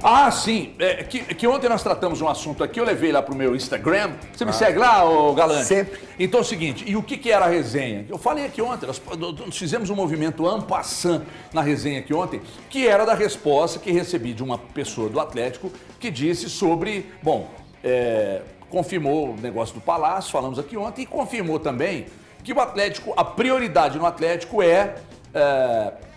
Ah, sim. Que ontem nós tratamos um assunto aqui, eu levei lá pro meu Instagram. Você me segue lá, ô Galante? Sempre. Então é o seguinte, e o que era a resenha? Eu falei aqui ontem, nós fizemos um movimento en passant na resenha aqui ontem, que era da resposta que recebi de uma pessoa do Atlético que disse sobre, confirmou o negócio do Palácio, falamos aqui ontem, e confirmou também que o Atlético, a prioridade no Atlético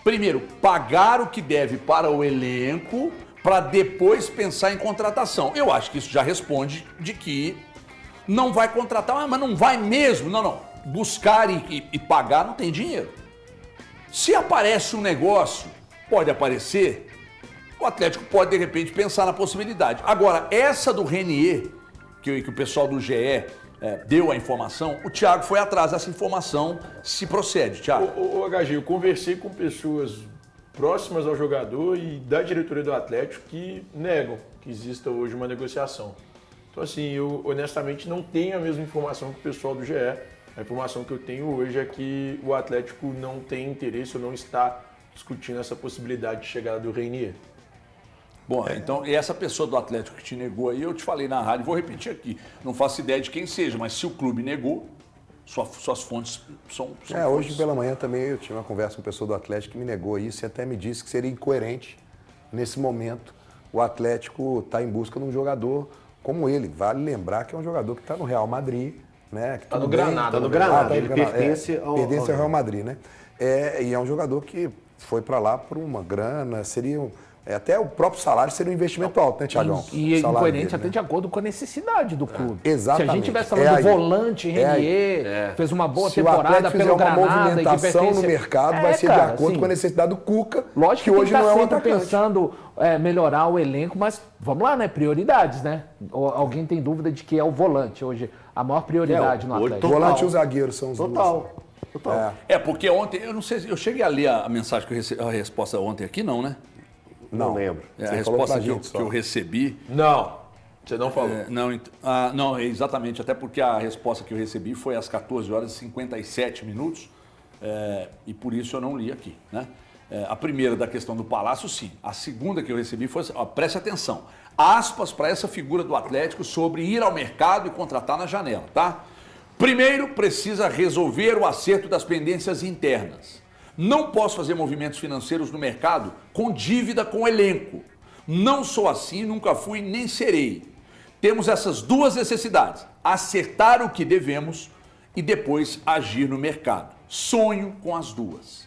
primeiro, pagar o que deve para o elenco, para depois pensar em contratação. Eu acho que isso já responde de que não vai contratar, mas não vai mesmo. Não. Buscar e pagar não tem dinheiro. Se aparece um negócio, pode aparecer, o Atlético pode de repente pensar na possibilidade. Agora, essa do Renier, que o pessoal do GE deu a informação, o Thiago foi atrás dessa informação, se procede, Thiago. Ô HG, eu conversei com pessoas próximas ao jogador e da diretoria do Atlético que negam que exista hoje uma negociação. Então, assim, eu honestamente não tenho a mesma informação que o pessoal do GE. A informação que eu tenho hoje é que o Atlético não tem interesse ou não está discutindo essa possibilidade de chegada do Renier. Bom, então, e essa pessoa do Atlético que te negou aí, eu te falei na rádio, vou repetir aqui. Não faço ideia de quem seja, mas se o clube negou, suas fontes são hoje pela manhã também eu tive uma conversa com uma pessoa do Atlético que me negou isso e até me disse que seria incoerente nesse momento o Atlético estar em busca de um jogador como ele. Vale lembrar que é um jogador que está no Real Madrid, né? Está no Granada. Ele pertence ao Real Madrid, né? E é um jogador que foi para lá por uma grana, seria... Até o próprio salário seria um investimento alto, né, Thiagão? E incoerente até de acordo com a necessidade do clube. Exatamente. Se a gente tivesse falando do volante, Renier, fez uma boa temporada pelo Granada. Se o Atlético fizer uma movimentação no mercado, vai ser de acordo com a necessidade do Cuca, lógico que hoje não é um atacante. Pensando melhorar o elenco, mas vamos lá, né? Prioridades, né? Alguém tem dúvida de que é o volante hoje a maior prioridade no Atlético? O volante e o zagueiro são os Total. Porque ontem, eu não sei, eu cheguei a ler a mensagem que eu recebi, a resposta ontem aqui, não, né? Não lembro. A resposta que eu recebi... Não, você não falou. Não, exatamente, até porque a resposta que eu recebi foi às 14 horas e 57 minutos, e por isso eu não li aqui, né? A primeira da questão do Palácio, sim. A segunda que eu recebi foi, preste atenção, aspas para essa figura do Atlético sobre ir ao mercado e contratar na janela, tá? Primeiro, precisa resolver o acerto das pendências internas. Não posso fazer movimentos financeiros no mercado com dívida com o elenco. Não sou assim, nunca fui nem serei. Temos essas duas necessidades: acertar o que devemos e depois agir no mercado. Sonho com as duas.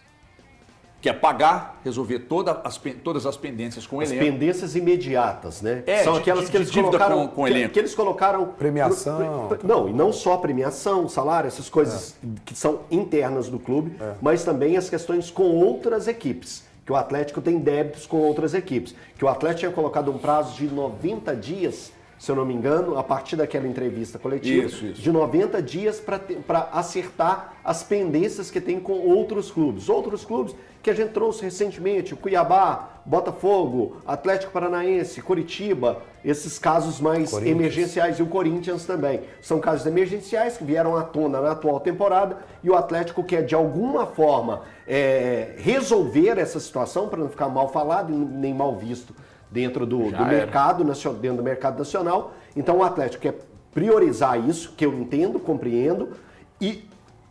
Que é pagar, resolver todas as pendências com o elenco. As pendências imediatas, né? São aquelas que eles colocaram com o elenco. Que eles colocaram premiação. Não, e não só premiação, salário, essas coisas que são internas do clube, mas também as questões com outras equipes. Que o Atlético tem débitos com outras equipes. Que o Atlético tinha colocado um prazo de 90 dias, se eu não me engano, a partir daquela entrevista coletiva, de 90 dias para acertar as pendências que tem com outros clubes. Outros clubes que a gente trouxe recentemente, o Cuiabá, Botafogo, Atlético Paranaense, Curitiba, esses casos mais emergenciais, e o Corinthians também. São casos emergenciais que vieram à tona na atual temporada e o Atlético quer, de alguma forma, resolver essa situação para não ficar mal falado e nem mal visto dentro do mercado nacional. Então o Atlético quer priorizar isso, que eu entendo, compreendo, e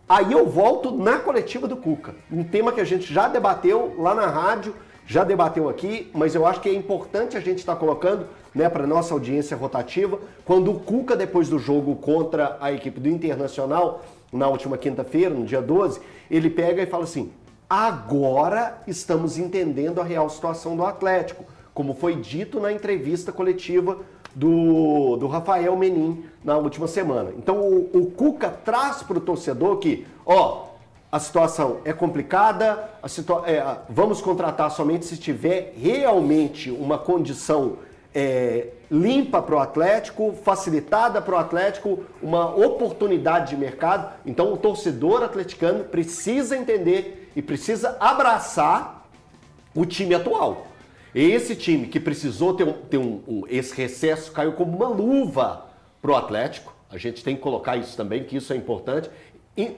aí eu volto na coletiva do Cuca, um tema que a gente já debateu lá na rádio, já debateu aqui, mas eu acho que é importante a gente estar colocando, né, para nossa audiência rotativa, quando o Cuca, depois do jogo contra a equipe do Internacional, na última quinta-feira, no dia 12, ele pega e fala assim: agora estamos entendendo a real situação do Atlético, como foi dito na entrevista coletiva do Rafael Menin na última semana. Então o Cuca traz para o torcedor que, a situação é complicada, vamos contratar somente se tiver realmente uma condição limpa para o Atlético, facilitada para o Atlético, uma oportunidade de mercado. Então o torcedor atleticano precisa entender e precisa abraçar o time atual. Esse time que precisou esse recesso caiu como uma luva para o Atlético. A gente tem que colocar isso também, que isso é importante. E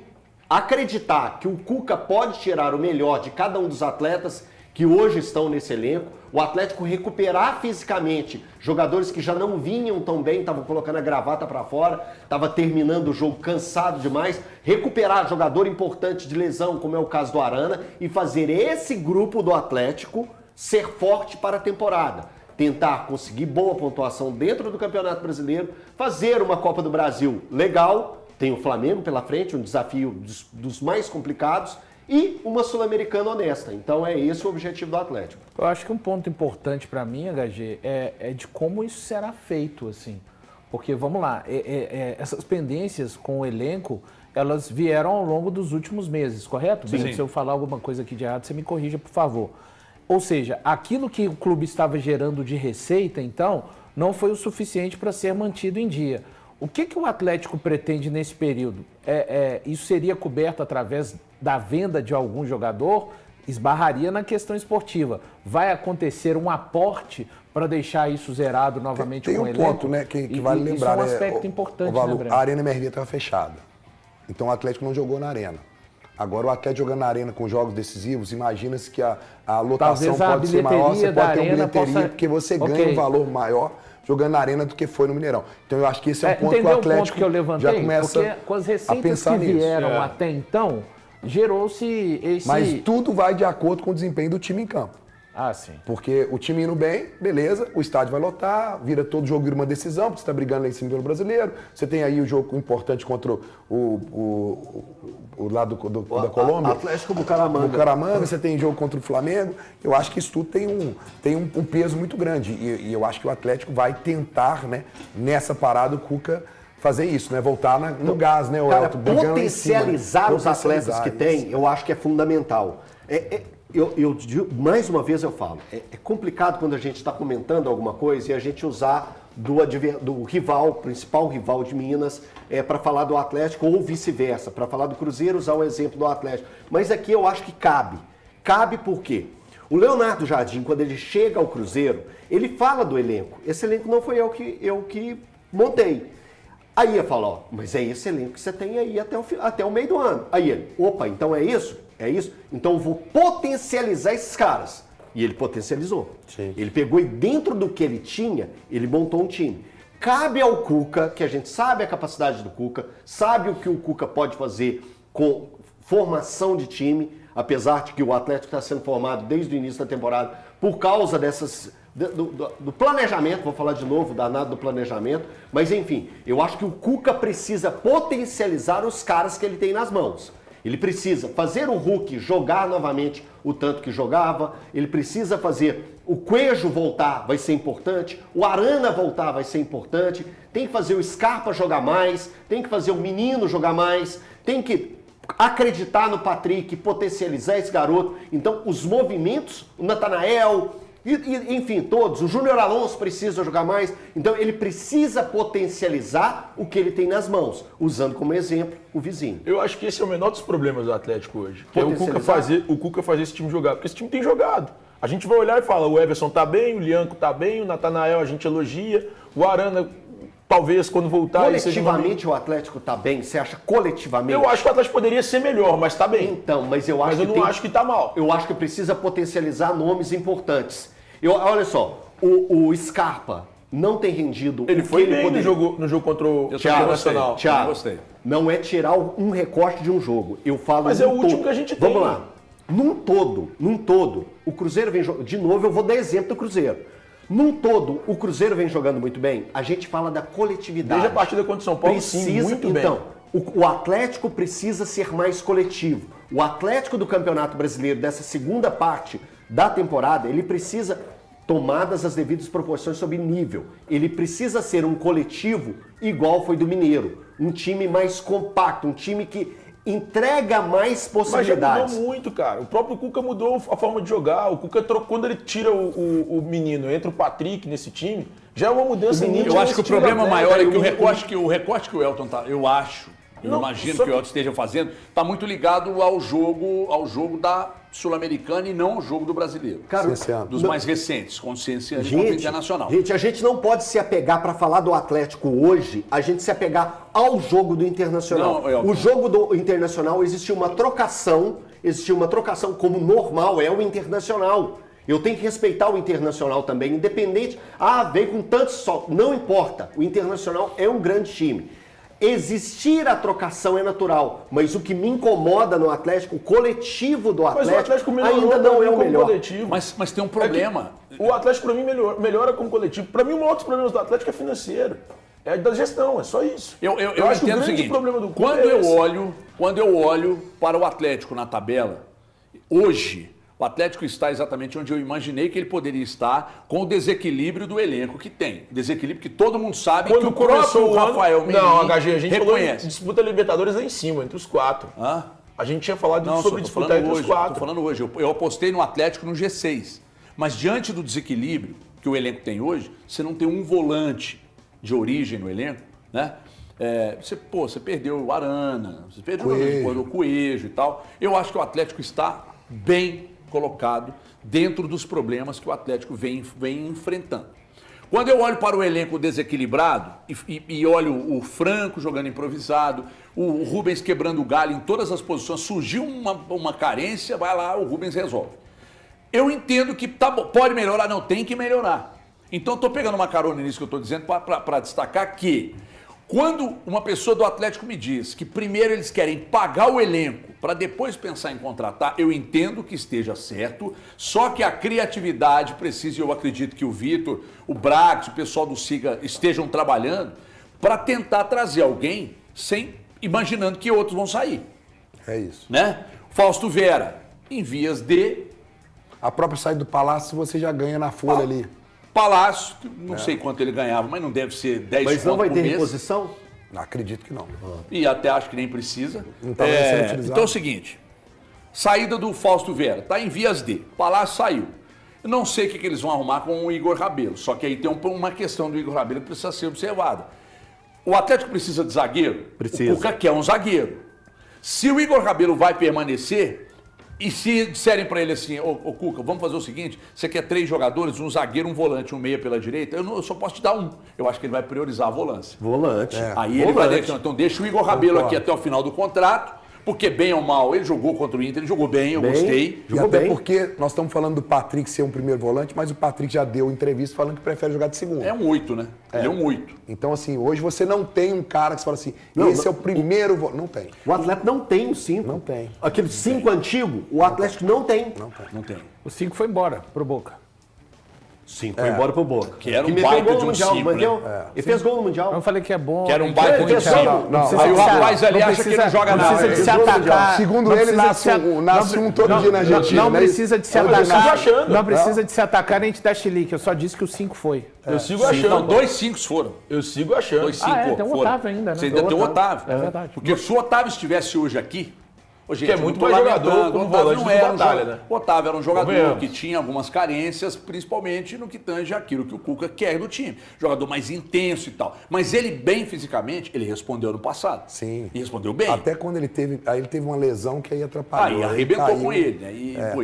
acreditar que o Cuca pode tirar o melhor de cada um dos atletas que hoje estão nesse elenco, o Atlético recuperar fisicamente jogadores que já não vinham tão bem, estavam colocando a gravata para fora, estava terminando o jogo cansado demais, recuperar jogador importante de lesão, como é o caso do Arana, e fazer esse grupo do Atlético ser forte para a temporada. Tentar conseguir boa pontuação dentro do Campeonato Brasileiro, fazer uma Copa do Brasil legal, tem o Flamengo pela frente, um desafio dos mais complicados, e uma Sul-Americana honesta. Então é esse o objetivo do Atlético. Eu acho que um ponto importante para mim, HG, é de como isso será feito, assim. Porque, vamos lá, essas pendências com o elenco, elas vieram ao longo dos últimos meses, correto? Bem, se eu falar alguma coisa aqui de errado, você me corrija, por favor. Ou seja, aquilo que o clube estava gerando de receita, então, não foi o suficiente para ser mantido em dia. O que o Atlético pretende nesse período? Isso seria coberto através da venda de algum jogador? Esbarraria na questão esportiva. Vai acontecer um aporte para deixar isso zerado novamente tem com o um elenco? ponto, né, que vale lembrar. Isso é um aspecto importante, Valu, né, Breno? a Arena MRV estava fechada. Então o Atlético não jogou na Arena. Agora o Atlético jogando na Arena com jogos decisivos, imagina-se que a lotação pode ser maior, você pode ter uma bilheteria, porque você ganha um valor maior jogando na Arena do que foi no Mineirão. Então eu acho que esse é um ponto que o Atlético ponto que eu levantei? já começa porque com as a receitas pensar que nisso. vieram até então, gerou-se esse... Mas tudo vai de acordo com o desempenho do time em campo. Ah, sim. Porque o time indo bem, beleza, o estádio vai lotar, todo jogo vira uma decisão, porque você está brigando lá em cima pelo brasileiro. Você tem aí o jogo importante contra o lado da Colômbia. Atlético Bucaramanga. Bucaramanga, você tem jogo contra o Flamengo. Eu acho que isso tudo tem um peso muito grande. E eu acho que o Atlético vai tentar, né, nessa parada, o Cuca fazer isso, né? Voltar no gás, né? Cara, Elton, brigando lá em cima, né? potencializar os atletas que Potencializar tem, isso. eu acho que é fundamental. Mais uma vez eu falo, é complicado quando a gente está comentando alguma coisa e a gente usar do rival, principal rival de Minas, para falar do Atlético ou vice-versa, para falar do Cruzeiro, usar o exemplo do Atlético. Mas aqui eu acho que cabe. Cabe por quê? O Leonardo Jardim, quando ele chega ao Cruzeiro, ele fala do elenco. Esse elenco não foi eu que montei. Aí eu falo, ó, mas é esse elenco que você tem aí até o meio do ano. Aí ele, opa, então é isso? É isso? Então eu vou potencializar esses caras. E ele potencializou. Sim. Ele pegou e dentro do que ele tinha, ele montou um time. Cabe ao Cuca, que a gente sabe a capacidade do Cuca, sabe o que o Cuca pode fazer com formação de time, apesar de que o Atlético está sendo formado desde o início da temporada por causa do planejamento, vou falar de novo, danado do planejamento, mas enfim, eu acho que o Cuca precisa potencializar os caras que ele tem nas mãos. Ele precisa fazer o Hulk jogar novamente o tanto que jogava, ele precisa fazer o Cuejo voltar, vai ser importante, o Arana voltar vai ser importante, tem que fazer o Scarpa jogar mais, tem que fazer o Menino jogar mais, tem que acreditar no Patrick, potencializar esse garoto. Então, os movimentos, o Natanael, enfim, todos, o Júnior Alonso precisa jogar mais, então ele precisa potencializar o que ele tem nas mãos, usando como exemplo o vizinho. Eu acho que esse é o menor dos problemas do Atlético hoje, que é o Cuca fazer esse time jogar, porque esse time tem jogado. A gente vai olhar e fala, o Everson tá bem, o Lianco tá bem, o Natanael a gente elogia, o Arana talvez quando voltar... Coletivamente o Atlético tá bem? Você acha coletivamente? Eu acho que o Atlético poderia ser melhor, mas tá bem. Então, mas eu acho não acho que tá mal. Eu acho que precisa potencializar nomes importantes. Olha só, o Scarpa não tem rendido... Ele foi bem no jogo contra o Internacional. Thiago, gostei. Não é tirar um recorte de um jogo. Eu falo Mas é o último que a gente tem. Vamos lá. Num todo, o Cruzeiro vem jogando... De novo, eu vou dar exemplo do Cruzeiro. Num todo, o Cruzeiro vem jogando muito bem. A gente fala da coletividade. Desde a partida contra o São Paulo, sim, muito bem. Então, o Atlético precisa ser mais coletivo. O Atlético do Campeonato Brasileiro, dessa segunda parte da temporada, ele precisa, tomadas as devidas proporções sobre nível, ele precisa ser um coletivo igual foi do Mineiro. Um time mais compacto, um time que entrega mais possibilidades. Mas já mudou muito, cara. O próprio Cuca mudou a forma de jogar. O Cuca, quando ele tira o menino, entra o Patrick nesse time, já é uma mudança nítida. Eu acho que o problema maior é que o recorte que o Elton tá... Eu imagino que o Elton esteja fazendo, está muito ligado ao jogo da Sul-Americana e não ao jogo do brasileiro. Cara, dos mais recentes, consciência internacional. Gente, a gente não pode se apegar para falar do Atlético hoje, a gente se apegar ao jogo do Internacional. Não, o jogo do Internacional existiu uma trocação existir uma trocação, como normal é o Internacional. Eu tenho que respeitar o Internacional também, independente. Vem com tantos só. Não importa. O Internacional é um grande time. Existir a trocação é natural, mas o que me incomoda no Atlético, o coletivo do Atlético, Mas o Atlético ainda não é o como melhor. coletivo. Mas tem um problema. O Atlético, para mim, melhora como coletivo. Para mim, um outro problema do Atlético é financeiro. É da gestão, é só isso. Eu acho que o entendo o grande seguinte, problema do clube quando é eu esse. olho para o Atlético na tabela, hoje, o Atlético está exatamente onde eu imaginei que ele poderia estar com o desequilíbrio do elenco que tem. Desequilíbrio que todo mundo sabe Quando que o começou próprio o ano... Rafael Menin Não, HG, a gente falou em reconhece. disputa Libertadores lá em cima, entre os 4. Hã? A gente tinha falado Não, sobre tô disputar falando entre os hoje, 4. tô falando hoje. Eu apostei no Atlético no G6. Mas diante do desequilíbrio que o elenco tem hoje, você não tem um volante de origem no elenco, né? Você perdeu o Arana, você perdeu o Coelho e tal. Eu acho que o Atlético está bem colocado dentro dos problemas que o Atlético vem enfrentando. Quando eu olho para o elenco desequilibrado e olho o Franco jogando improvisado, o Rubens quebrando o galho em todas as posições, surgiu uma carência, vai lá, o Rubens resolve. Eu entendo que pode melhorar, não, tem que melhorar. Então estou pegando uma carona nisso que eu estou dizendo para destacar que quando uma pessoa do Atlético me diz que primeiro eles querem pagar o elenco para depois pensar em contratar, eu entendo que esteja certo, só que a criatividade precisa, e eu acredito que o Vitor, o Brax, o pessoal do Siga estejam trabalhando para tentar trazer alguém imaginando que outros vão sair. É isso. Né? Fausto Vera, em vias de... A própria saída do Palácio você já ganha na folha ali. Palácio, não sei quanto ele ganhava, mas não deve ser 10 Mas não conto vai por ter mês. reposição? Não acredito que não. E até acho que nem precisa. Não tá sendo utilizado. Então é o seguinte, saída do Fausto Vera, está em vias de, Palácio saiu. Eu não sei o que eles vão arrumar com o Igor Rabelo, só que aí tem uma questão do Igor Rabelo que precisa ser observada. O Atlético precisa de zagueiro? Precisa. O Cuca quer um zagueiro. Se o Igor Rabelo vai permanecer, e se disserem para ele assim, ô Cuca, vamos fazer o seguinte, você quer 3 jogadores, um zagueiro, um volante, um meia pela direita, eu só posso te dar um. Eu acho que ele vai priorizar a volância. Volante. Aí ele vai dizer, então deixa o Igor Rabelo aqui até o final do contrato, porque bem ou mal, ele jogou contra o Inter, ele jogou bem, eu gostei. E até porque nós estamos falando do Patrick ser um primeiro volante, mas o Patrick já deu entrevista falando que prefere jogar de segundo. É um 8, né? Ele é um 8. Então, assim, hoje você não tem um cara que você fala assim, esse é o primeiro volante. Não tem. O Atlético não tem o 5. Não tem. Aquele 5 antigo, o Atlético não tem. Não tem. O 5 foi embora pro Boca. 5 foi embora pro Boca. Que era um meteu baita gol de no um Mundial, cinco, meteu. né? Ele fez gol no Mundial. Eu não falei que é bom. Que era um que baita é de um ruim, cinco. Não, precisa aí o de- rapaz ali não acha que ele não joga não nada. precisa de se Ele atacar. Segundo não ele, precisa nasce de se- nasce um todo dia na Argentina. Não né? precisa de se Eu sigo atacar. achando. Não precisa de se atacar nem de dar chilique. Eu só disse que o 5 foi. Eu sigo Não, achando. 2 5 foram. Eu sigo achando. 2 5 tem o foram. Otávio ainda, né? Você ainda tem o Otávio. É verdade. Porque se o Otávio estivesse hoje aqui, gente, Que é muito eu não tô mais jogador lamentando, como o Otávio volante não do era um Batalha, jogador. né? O Otávio era um jogador Convenhamos. que tinha algumas carências, principalmente no que tange aquilo que o Cuca quer do time. Jogador mais intenso e tal. Mas ele, bem fisicamente, ele respondeu no passado. Sim. E respondeu bem. Até quando ele teve uma lesão que aí atrapalhou. Aí arrebentou caiu. com ele, né?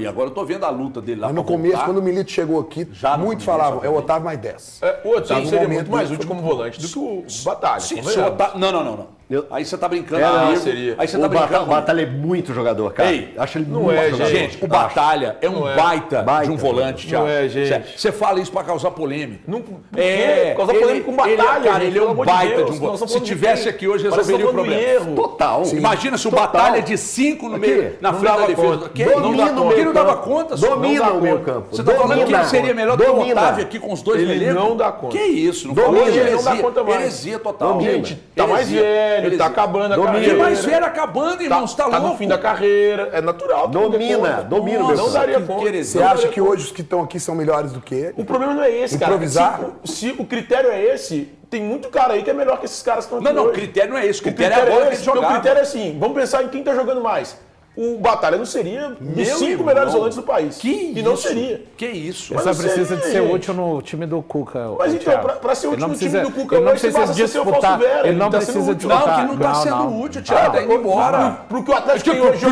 E agora eu tô vendo a luta dele lá. Mas no pra começo, voltar. quando o Milito chegou aqui, Já no muitos começo, falavam, é o já Otávio mais 10. O Otávio no seria momento muito mais dele útil foi como volante do que o Batalha. Sim, convenhamos. se o Otávio... Não. Aí você tá brincando não, comigo. seria. Aí você O tá brincando. O Batalha é muito jogador, cara. Ei, Acho ele não muito é, jogador. Gente, o Batalha é um Não é. baita de Baita. um volante, Não Thiago. é, gente. Você fala isso pra causar polêmica. Não, por quê? Causar polêmica com Batalha, Cara, gente, ele é pelo um amor de baita Deus, de um nós volante. estamos Se falando de tivesse quem? aqui hoje, Parece que resolveria o estamos falando problema. de erro. Total. Imagina se o Total. Batalha de 5 no meio, na Não frente da dava defesa. conta. Que? Domina Não o dá conta. meio Que não dava campo. conta, senhor? Domina Não dá o meio conta. campo. Você tá falando que ele Domina. seria melhor do que o Domina. Otávio aqui com os dois Ele no elenco? não dá conta. Que isso? Não Domina. falou de Ele não dá heresia. conta mais. Heresia total. Gente, tá mais Heresia. velho, Heresia. tá acabando a Domina. carreira. Que mais velho acabando, irmão? Você tá Tá louco? no fim da carreira. É natural. que não dê Domina, conta. domina o meu Não campo. daria Que conta. heresia. Você acha que hoje os que estão aqui são melhores do que ele? O problema não é esse, cara. Improvisar? Se o critério é esse, tem muito cara aí que é melhor que esses caras que estão aqui Não, o hoje. critério não é esse. O O critério é a bola que ele esse, porque o jogava. critério é assim, vamos pensar em quem tá jogando mais. O Batalha não seria dos Meu 5 irmão. melhores volantes do país. Que e não isso? seria. Que isso? Ele Mas só não precisa sei, de ser gente. útil no time do Cuca. Mas ô, então, Thiago. pra ser Ele útil não no time precisa- do Cuca ele não hoje, você precisa basta ser o Fausto disputar. Vera. Ele não tá sendo precisa útil. Não, disputar. que não tá Não, sendo não. útil, Thiago. Tá indo embora. Pro que o Atlético tem hoje.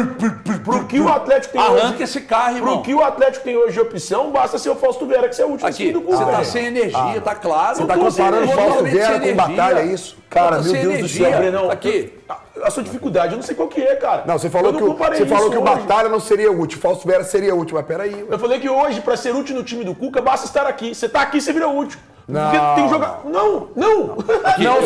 Pro que o Atlético tem Arranca hoje. esse carro, irmão. Pro que o Atlético tem hoje de opção, basta ser o Fausto Vera, que você é útil no Aqui, time do Cuca. você tá velho. sem energia, tá claro. Você tá Tô sem comparando energia, Fausto totalmente Vera sem com energia. Batalha, é isso? Cara, Tô meu sem Deus do energia. céu. Brenão, Aqui. a sua dificuldade, eu não sei qual que é, cara. Não, você falou, Eu que, não comparei você falou isso que o hoje. Batalha não seria útil, o Fausto Vera seria útil, mas peraí. Eu falei que hoje, pra ser útil no time do Cuca, basta estar aqui. Você tá aqui, você vira útil. Não. Porque tem jogar. Não. Não,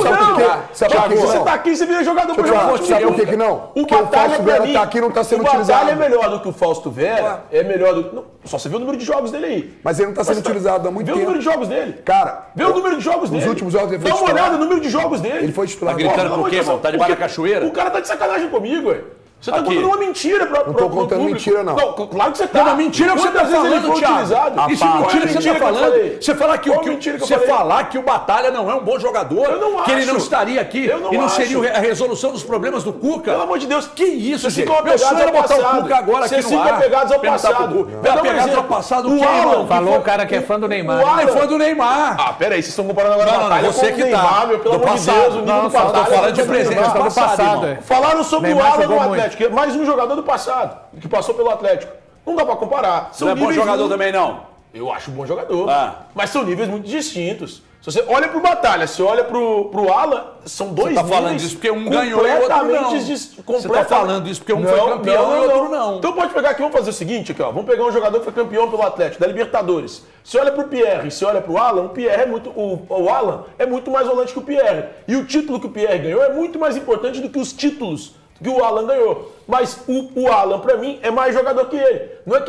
sabe por quê? Sabe por quê que Você não? tá aqui, você vira jogador Deixa eu pra te falar, jogar. sabe por que que não? O Porque o Batalha, Fausto pra Vera mim, tá aqui e não tá sendo o Batalha utilizado. é melhor do que o Fausto Vera. É melhor do que. Não, só você vê o número de jogos dele aí. Mas ele não tá sendo utilizado há muito Vê tempo. o número de jogos dele. Cara, Vê o número de jogos dele. nos últimos jogos ele foi Dá uma titular. olhada no número de jogos dele. Ele foi titular. Tá gritando Pelo amor por quê, de Deus, irmão? Tá debaixo da porque cachoeira? O cara tá de sacanagem comigo, ué. Você tá Aqui. contando uma mentira pra Não tô pro contando público. mentira, não. Claro que você tá. Não, mentira é o que você tá Quantas vezes ele falando, foi Thiago. utilizado? Isso é Qual a mentira que você tá mentira que eu falando. falei? Você falar que, Qual o que, mentira que eu você falei? falar que o Batalha não é um bom jogador, Eu não que ele não acho. estaria aqui Eu não e não acho. seria a resolução dos problemas do Cuca. Pelo amor de Deus. Que isso, Vocês gente? ficam Meu sonho apegados era ao botar o passado. Cuca agora aqui Vocês no ficam ar. apegados ao Perguntar pro passado. Cuca. Vou dar um Apegados ao exemplo. passado o O quê, Alan, irmão? Falou o cara que é fã do Neymar. O Alan- É fã do Neymar. Ah, peraí, vocês estão comparando agora Não, a não, Batalha você com que o Neymar, tá. meu, pelo Do amor de passado. Deus, o nível Não, do fala- Batalha. tô falando de é presente, Neymar. do passado, irmão. Falaram sobre Neymar o Alan jogou no muito. Atlético, que é mais um jogador do passado, que passou pelo Atlético. Não dá pra comparar. São Não é bom níveis jogador muito- também, não. Eu acho um bom jogador. Ah. Mas são níveis muito distintos. Se você olha pro Batalha, se olha pro Alan, são dois Você tá falando níveis isso porque um ganhou e o outro não. Você tá falando isso porque um foi campeão e o outro não. Então pode pegar aqui, vamos fazer o seguinte, aqui, ó. Vamos pegar um jogador que foi campeão pelo Atlético, da Libertadores. Se olha pro Pierre e se olha pro Alan, o Pierre é muito. O Alan é muito mais volante que o Pierre. E o título que o Pierre ganhou é muito mais importante do que os títulos que o Alan ganhou. Mas o Alan, pra mim, é mais jogador que ele. Não é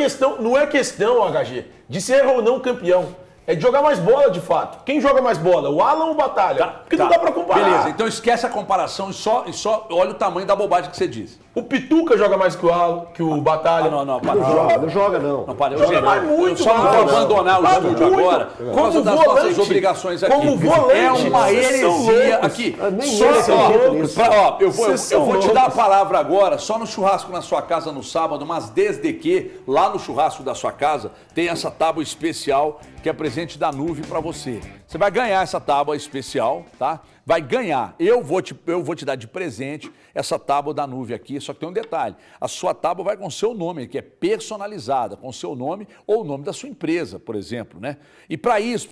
questão, HG, de ser ou não campeão. É de jogar mais bola, de fato. Quem joga mais bola, o Alan ou o Batalha? Porque não dá pra comparar. Beleza, então esquece a comparação e só olha o tamanho da bobagem que você disse. O Pituca joga mais que o Alan, que o Batalha. Não, para. Não joga, não. Não, para. Joga mais muito, eu só não vou mais. abandonar o Mas estúdio muito. agora por Como causa das volante, nossas obrigações aqui. como volante, é uma vocês são heresia loucos. aqui. Nem Só, ele acredita nisso. eu Vocês vou são te dar a loucos. palavra agora, só no churrasco na sua casa no sábado, mas desde que lá no churrasco da sua casa tem essa tábua especial que é presente da Nuve para você. Você vai ganhar essa tábua especial, tá? Vai ganhar. Eu vou te dar de presente essa tábua da Nuve aqui, só que tem um detalhe. A sua tábua vai com o seu nome, que é personalizada, com o seu nome ou o nome da sua empresa, por exemplo, né? E para isso,